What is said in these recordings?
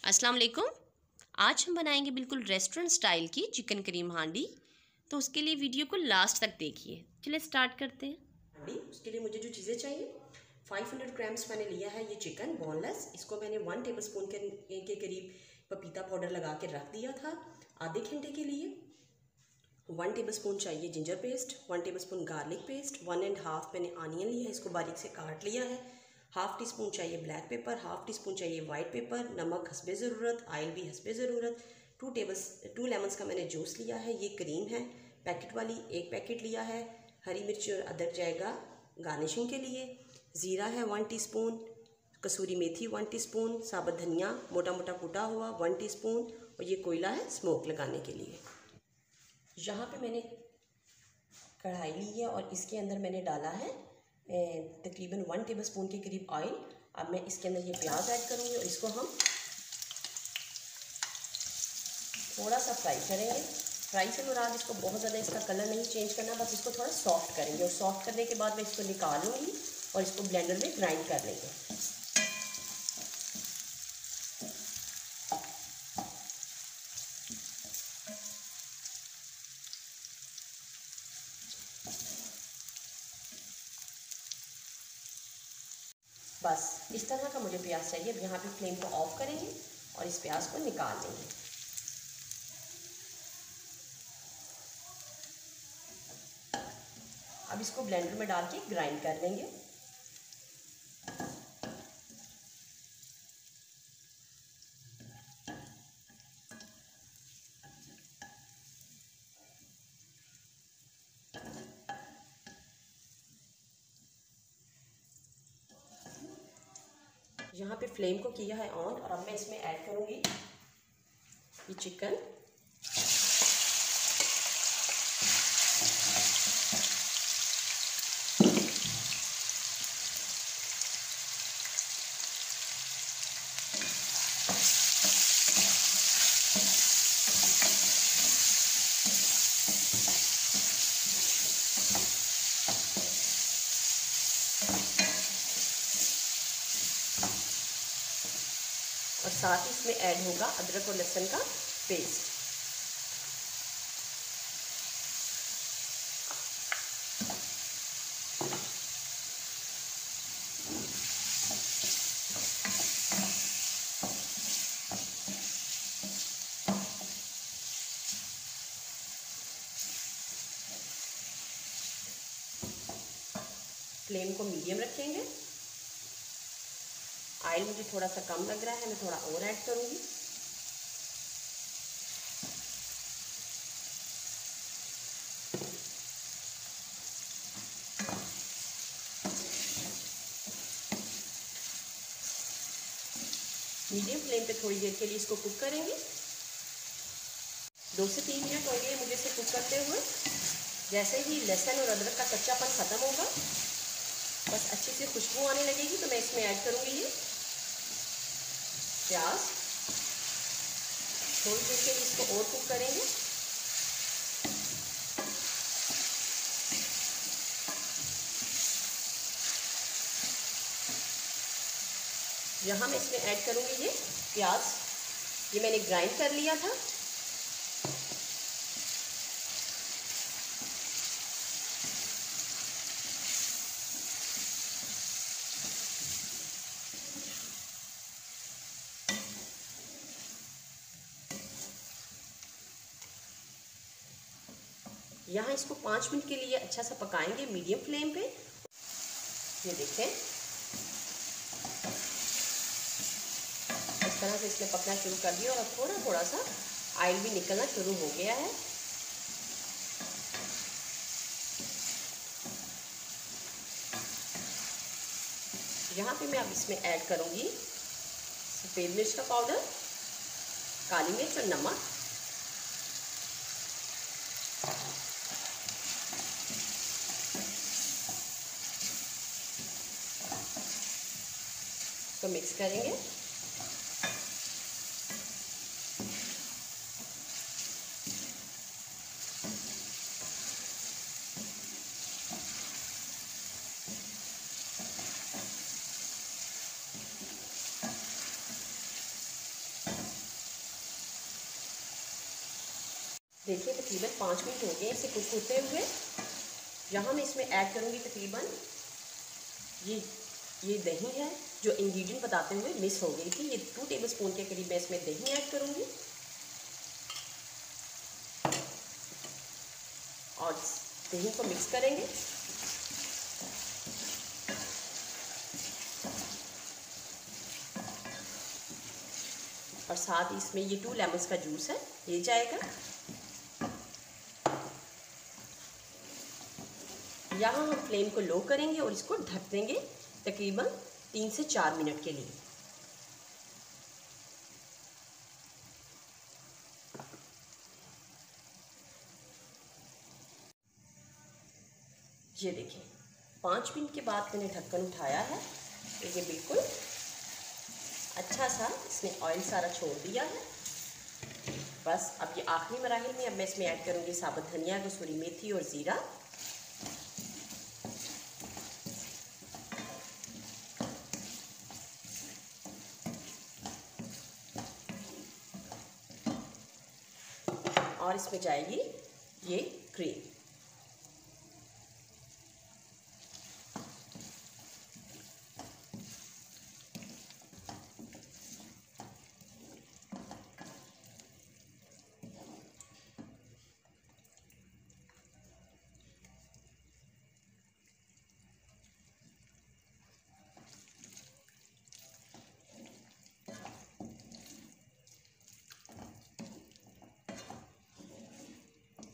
अस्सलाम वालेकुम। आज हम बनाएंगे बिल्कुल रेस्टोरेंट स्टाइल की चिकन करीम हांडी। तो उसके लिए वीडियो को लास्ट तक देखिए। चलिए स्टार्ट करते हैं। हांडी उसके लिए मुझे जो चीज़ें चाहिए, 500 ग्राम्स मैंने लिया है ये चिकन बोनलेस। इसको मैंने 1 टेबलस्पून के करीब पपीता पाउडर लगा के रख दिया था आधे घंटे के लिए। 1 टेबलस्पून चाहिए ginger paste, 1 tablespoon garlic paste, 1.5 मैंने ऑनियन लिया है, इसको बारीक से काट लिया है। हाफ़ टी स्पून चाहिए black pepper, half tea spoon चाहिए वाइट पेपर, नमक हस्बे ज़रूरत, ऑयल भी हस्बे ज़रूरत। 2 लेमन्स का मैंने जूस लिया है, ये क्रीम है पैकेट वाली, 1 पैकेट लिया है। हरी मिर्च और अदरक जाएगा गार्निशिंग के लिए। ज़ीरा है 1 टीस्पून, कसूरी मेथी 1 टीस्पून, साबुत धनिया मोटा मोटा कूटा हुआ 1 टीस्पून, और ये कोयला है स्मोक लगाने के लिए। यहाँ पे मैंने कढ़ाई ली है और इसके अंदर मैंने डाला है तकरीबन 1 टेबलस्पून के करीब ऑयल। अब मैं इसके अंदर ये प्याज ऐड करूँगी और इसको हम थोड़ा सा फ्राई करेंगे। फ्राई से मुराद इसको बहुत ज़्यादा इसका कलर नहीं चेंज करना, बस इसको थोड़ा सॉफ्ट करेंगे, और सॉफ्ट करने के बाद मैं इसको निकालूंगी और इसको ब्लेंडर में ग्राइंड कर लेंगे। बस इस तरह का मुझे प्याज चाहिए। अब यहाँ पे फ्लेम को ऑफ करेंगे और इस प्याज को निकाल लेंगे। अब इसको ब्लेंडर में डाल के ग्राइंड कर लेंगे। यहाँ पे फ्लेम को किया है ऑन, और अब मैं इसमें ऐड करूँगी ये चिकन। और साथ ही इसमें ऐड होगा अदरक और लहसुन का पेस्ट। फ्लेम को मीडियम रखेंगे। ऑयल मुझे थोड़ा सा कम लग रहा है, मैं थोड़ा और ऐड करूँगी। मीडियम फ्लेम पे थोड़ी देर के लिए इसको कुक करेंगे। 2 से 3 मिनट हो गए मुझे इसे कुक करते हुए। जैसे ही लहसुन और अदरक का कच्चापन ख़त्म होगा, बस अच्छी सी खुशबू आने लगेगी, तो मैं इसमें ऐड करूँगी ये प्याज। थोड़ी देर के लिए इसको और कुक करेंगे। यहाँ मैं इसमें ऐड करूँगी ये प्याज, ये मैंने ग्राइंड कर लिया था। यहाँ इसको 5 मिनट के लिए अच्छा सा पकाएंगे मीडियम फ्लेम पे। ये देखें इस तरह से इसने पकना शुरू कर दिया, और थोड़ा थोड़ा सा ऑयल भी निकलना शुरू हो गया है। यहाँ पे मैं अब इसमें ऐड करूँगी सफ़ेद मिर्च का पाउडर, काली मिर्च और नमक। तो मिक्स करेंगे। देखिए तकरीबन 5 मिनट हो गए इसे कुक होते हुए। यहाँ मैं इसमें ऐड करूँगी तकरीबन ये दही है जो इंग्रेडिएंट बताते हुए मिस हो गई थी। ये 2 टेबलस्पून के करीब मैं इसमें दही ऐड करूँगी और दही को मिक्स करेंगे। और साथ इसमें ये 2 लेमन्स का जूस है ये जाएगा। यहाँ हम फ्लेम को लो करेंगे और इसको ढक देंगे तकरीबन 3 से 4 मिनट के लिए। ये देखिए 5 मिनट के बाद मैंने ढक्कन उठाया है। ये बिल्कुल अच्छा सा इसने ऑयल सारा छोड़ दिया है। बस अब ये आखिरी मराहिल में अब मैं इसमें ऐड करूँगी साबुत धनिया, कसूरी मेथी और ज़ीरा। और इसमें जाएगी ये क्रीम।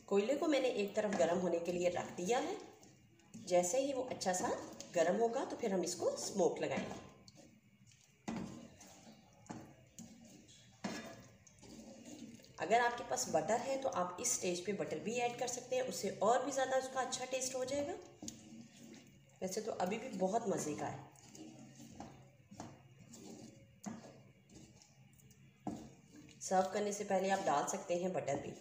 कोयले को मैंने एक तरफ गर्म होने के लिए रख दिया है। जैसे ही वो अच्छा सा गर्म होगा तो फिर हम इसको स्मोक लगाएंगे। अगर आपके पास बटर है तो आप इस स्टेज पे बटर भी ऐड कर सकते हैं, उससे और भी ज़्यादा उसका अच्छा टेस्ट हो जाएगा। वैसे तो अभी भी बहुत मज़े का है। सर्व करने से पहले आप डाल सकते हैं बटर भी।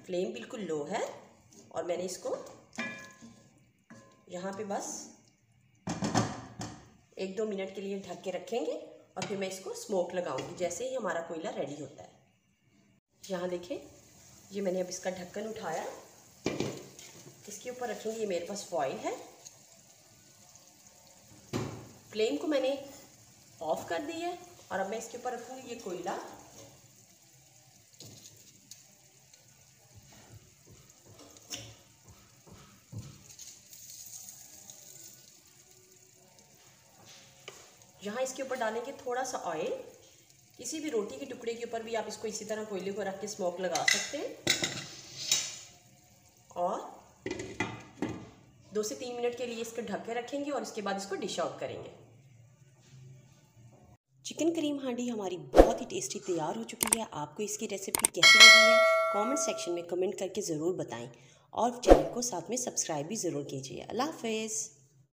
फ्लेम बिल्कुल लो है और मैंने इसको यहाँ पे बस 1-2 मिनट के लिए ढक के रखेंगे और फिर मैं इसको स्मोक लगाऊंगी जैसे ही हमारा कोयला रेडी होता है। यहाँ देखें ये मैंने अब इसका ढक्कन उठाया, इसके ऊपर रखेंगे। ये मेरे पास फॉइल है। फ्लेम को मैंने ऑफ कर दी है और अब मैं इसके ऊपर रखूँगी ये कोयला। यहाँ इसके ऊपर डालेंगे थोड़ा सा ऑयल। किसी भी रोटी के टुकड़े के ऊपर भी आप इसको इसी तरह कोयले को रख के स्मोक लगा सकते हैं। और 2 से 3 मिनट के लिए इसको ढक के रखेंगे और इसके बाद इसको डिश आउट करेंगे। चिकन करीम हांडी हमारी बहुत ही टेस्टी तैयार हो चुकी है। आपको इसकी रेसिपी कैसी लगी है कमेंट सेक्शन में कमेंट करके ज़रूर बताएं और चैनल को साथ में सब्सक्राइब भी ज़रूर कीजिए। अल्लाह हाफ़िज़।